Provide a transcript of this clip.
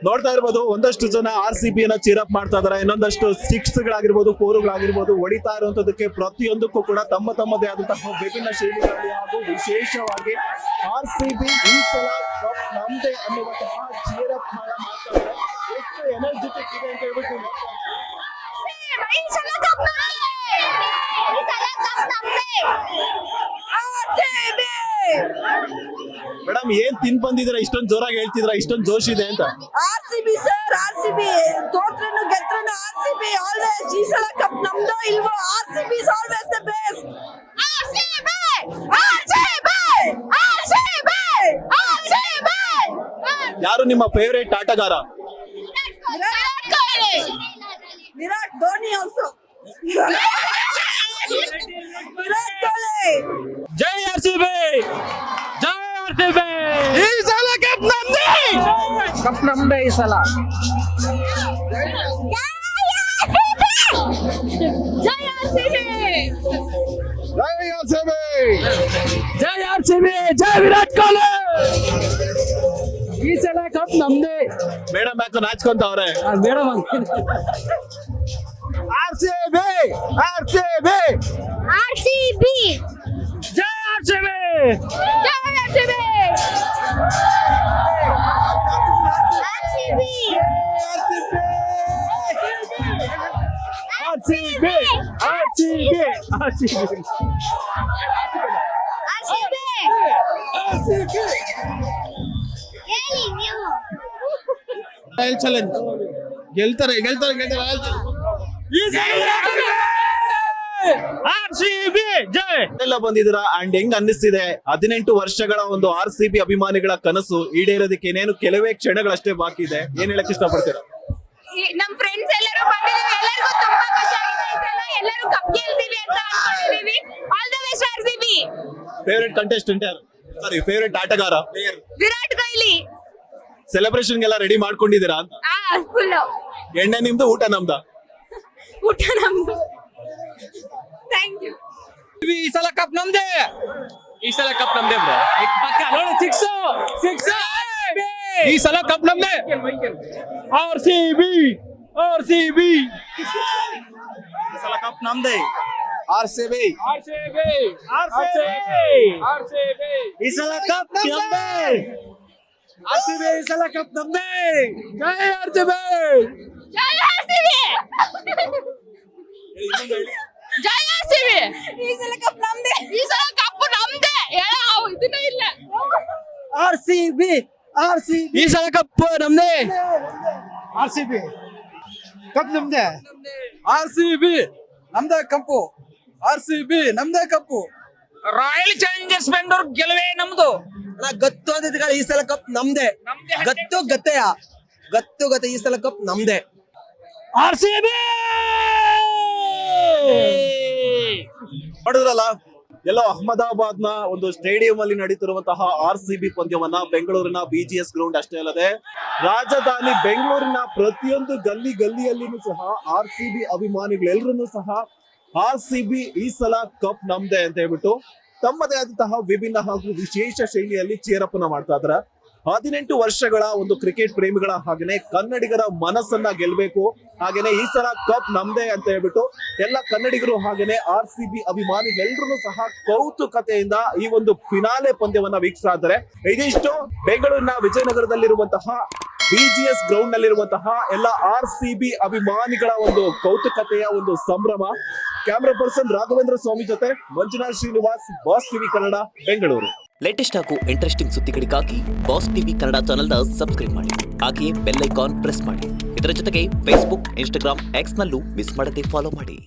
ನೋಡ್ತಾ ಇರ್ಬೋದು ಒಂದಷ್ಟು ಜನ RCB ನ ಚೀರಪ್ ಮಾಡ್ತಾ ಇದಾರೆ. ಇನ್ನೊಂದಷ್ಟು 6 ಗಳಾಗಿರ್ಬೋದು 4 ಗಳಾಗಿರ್ಬೋದು ಹೊಡಿತಾ ಇರುವಂತದಕ್ಕೆ ಪ್ರತಿಯೊಂದಕ್ಕೂ ಕೂಡ ತಮ್ಮದೇ ಆದಂತಹ ವಿಭಿನ್ನ ಶೈಲಿಗಳಲ್ಲಿ ಹಾಗೂ ವಿಶೇಷವಾಗಿ RCB ಈ ಸಲ ಕಪ್ ನಮ್ದೇ ಅನ್ನುವಂತಹ ಚೀರಪ್ ಮಾಡ್ತಾ ಇದ್ದಾರೆ. ಎಷ್ಟು ಎನರ್ಜೆಟಿಕ್ ಇದೆ ಅಂತ ಹೇಳ್ಬಿಟ್ಟು ಮೇಡಮ್ ಏನ್ ತಿನ್ ಬಂದಿದ್ದೀರಾ ಇಷ್ಟೊಂದು ಜೋರಾಗಿ ಹೇಳ್ತಿದ್ರ ಇಷ್ಟೊಂದು ಜೋಶ್ ಇದೆ ಅಂತ? RCB sir, RCB ತೋತ್ರನು ಗೆದ್ರನು RCB always. ಈ ಸಲ ಕಪ್ ನಮ್ದೋ ಇಲ್ವೋ RCB is always the best. RCB RCB RCB RCB. ಯಾರು ನಿಮ್ಮ ಫೇವರೇಟ್ ಆಟಗಾರ? ವಿರಾಟ್ ಧೋನಿ ಆಲ್ಸೋ. ವಿರಾಟ್ ಕೊಹ್ಲಿ. ಜೈ RCB, ಜೈ RCB. ಈ ಸಲ ಕಪ್ ನಮ್ದೇ, ಕಪ್ ನಮ್ದೇ ಈ ಸಲ. ಜೈ RCB, ಜೈ RCB, ಜೈ RCB, ಜೈ ವಿರಾಟ್ ಕೊಹ್ಲಿ. ಈ ಸಲ ಕಪ್ ನಮ್ದೇ. ಮೇಡಮ್ ಯಾಕೆ ನಾಚ್ಕೊಂತವ್ರೆ? ಮೇಡಮ್ RCB RCB RCB ಜೈ RCB, ಜೈ RCB RCB RCB RCB RCB RCB. ಹೇಳಿ ನೀವು. ಚಾಲೆಂಜ್ ಗೆಲ್ತಾರೆ RCB ಜೈ. ಎಲ್ಲ ಬಂದಿದ್ದೀರಾ ಅಂಡ್ ಹೆಂಗ್ ಅನ್ನಿಸ್ತಿದೆ? 18 ವರ್ಷಗಳ ಒಂದು RCB ಅಭಿಮಾನಿಗಳ ಕನಸು ಈಡೇರೋದಕ್ಕೆ ಏನೇನು ಕೆಲವೇ ಕ್ಷಣಗಳಷ್ಟೇ ಬಾಕಿ ಇದೆ. ಏನ್ ಹೇಳಕ್ ಇಷ್ಟಪಡ್ತೀರಾ? ನಮ್ ಫ್ರೆಂಡ್ಸ್ ಎಲ್ಲರೂ ಬಂದಿದ್ದೀವಿ, ಎಲ್ಲರಿಗೂ ತುಂಬಾ ಖುಷಿ ಆಗಿದೆ. ಈ ಸಲ ಎಲ್ಲರೂ ಕಪ್ ಗೆಲ್ತೀವಿ ಅಂತ ಅನ್ಕೊಂಡಿದೀವಿ. All the best RCB. Favourite contestant ಯಾರು? ಸಾರಿ ಫೇವರೇಟ್ ಆಟಗಾರ? ವಿರಾಟ್ ಕೊಹ್ಲಿ. ಸೆಲೆಬ್ರೇಷನ್ ಗೆಲ್ಲ ರೆಡಿ ಮಾಡ್ಕೊಂಡಿದ್ದೀರಾ ಅಂತ? ಫುಲ್ ಎಣ್ಣೆ ನಿಮ್ದು ಊಟ ನಮ್ದ? ಊಟ ನಮ್ದು. Thank you. ಈ ಸಲ ಕಪ್ ನಮ್ದೇ, ಈ ಸಲ ಕಪ್ ನಮ್ದೇ ಬ್ರೋ. ಪಕ್ಕ ನೋಡಿ 6 ಈ ಸಲ ಕಪ್ ನಮ್ದೇ. RCB RCB ಈ ಸಲ ಕಪ್ ನಮ್ದೇ. RCB RCB RCB ಈ ಸಲ ಕಪ್ ನಮ್ದೇ. RCB ಈ ಸಲ ಕಪ್ ನಮ್ದೇ. ಜೈ RCB, ಜೈ RCB. ಜೈ RCB. ಈ ಸಲ ಕಪ್ ನಮ್ದೇ. ಈ ಸಲ ಕಪ್ ನಮ್ದೇ. ಇದನ್ನ ಇಲ್ಲ. RCB ಈ ಸಲ ಕಪ್ ನಮ್ದೇ. RCB ಕಪ್ ನಮ್ದೆ. RCB ನಮ್ದೇ ಕಪ್ಪು. RCB ನಮ್ದೇ ಕಪ್ಪು. ರಾಯಲ್ ಚಾಲೆಂಜರ್ಸ್ ಬೆಂಗಳೂರು ಗೆಲುವೇ ನಮ್ದು. ಗತ್ತು ಅಂದಿದ್ಗಳ ಈ ಸಲ ಕಪ್ ನಮ್ದೆ. ಗತ್ತು ಗತ್ತೆಯ ಗತ್ತು ಈ ಸಲ ಕಪ್ ನಮ್ದೆ. RCB ನೋಡಿದ್ರಲ್ಲ, ಎಲ್ಲೋ ಅಹಮದಾಬಾದ್ ನ ಒಂದು ಸ್ಟೇಡಿಯಂ ಅಲ್ಲಿ ನಡೀತಿರುವಂತಹ RCB ಪಂದ್ಯವನ್ನ ಬೆಂಗಳೂರಿನ BGS ಗ್ರೌಂಡ್ ಅಷ್ಟೇ ಅಲ್ಲದೆ ರಾಜಧಾನಿ ಬೆಂಗಳೂರಿನ ಪ್ರತಿಯೊಂದು ಗಲ್ಲಿಯಲ್ಲಿನೂ ಸಹ RCB ಅಭಿಮಾನಿಗಳೆಲ್ಲರೂ ಸಹ RCB ಈ ಸಲ ಕಪ್ ನಮ್ದೆ ಅಂತ ಹೇಳ್ಬಿಟ್ಟು ತಮ್ಮದೇ ಆದಂತಹ ವಿಭಿನ್ನ ಹಾಗೂ ವಿಶೇಷ ಶೈಲಿಯಲ್ಲಿ ಚೇರಪ್ಪನ ಮಾಡ್ತಾ ಇದ್ದಾರೆ. 18 ವರ್ಷಗಳ ಒಂದು ಕ್ರಿಕೆಟ್ ಪ್ರೇಮಿಗಳ ಹಾಗೇನೆ ಕನ್ನಡಿಗರ ಮನಸ್ಸನ್ನ ಗೆಲ್ಬೇಕು, ಹಾಗೇನೆ ಈ ಸಲ ಕಪ್ ನಮ್ದೇ ಅಂತ ಹೇಳ್ಬಿಟ್ಟು ಎಲ್ಲ ಕನ್ನಡಿಗರು ಹಾಗೇನೆ RCB ಅಭಿಮಾನಿಗಳೆಲ್ಲರೂ ಸಹ ಕೌತುಕತೆಯಿಂದ ಈ ಒಂದು ಫಿನಾಲೆ ಪಂದ್ಯವನ್ನ ವೀಕ್ಷಿಸ್ತಾ ಇದ್ದಾರೆ. ಇದಿಷ್ಟು ಬೆಂಗಳೂರಿನ ವಿಜಯನಗರದಲ್ಲಿರುವಂತಹ BGS ಗ್ರೌಂಡ್ ನಲ್ಲಿರುವಂತಹ ಎಲ್ಲ RCB ಅಭಿಮಾನಿಗಳ ಒಂದು ಕೌತುಕತೆಯ ಒಂದು ಸಂಭ್ರಮ. ಕ್ಯಾಮರಾ ಪರ್ಸನ್ ರಾಘವೇಂದ್ರ ಸ್ವಾಮಿ ಜೊತೆ Manjunath Srinivas, boss TV Kannada, Bengaluru. Latest ಹಾಗೂ ಇಂಟ್ರೆಸ್ಟಿಂಗ್ ಸುದ್ದಿಗಳಿಗಾಗಿ ಬಾಸ್ ಟಿವಿ ಕನ್ನಡ ಚಾನೆಲ್ನ ಸಬ್ಸ್ಕ್ರೈಬ್ ಮಾಡಿ. ಹಾಗೆಯೇ ಬೆಲ್ ಐಕಾನ್ ಪ್ರೆಸ್ ಮಾಡಿ. ಇದರ ಜೊತೆಗೆ ಫೇಸ್ಬುಕ್, ಇನ್ಸ್ಟಾಗ್ರಾಮ್, ಎಕ್ಸ್ ನಲ್ಲೂ ಮಿಸ್ ಮಾಡದೆ ಫಾಲೋ ಮಾಡಿ.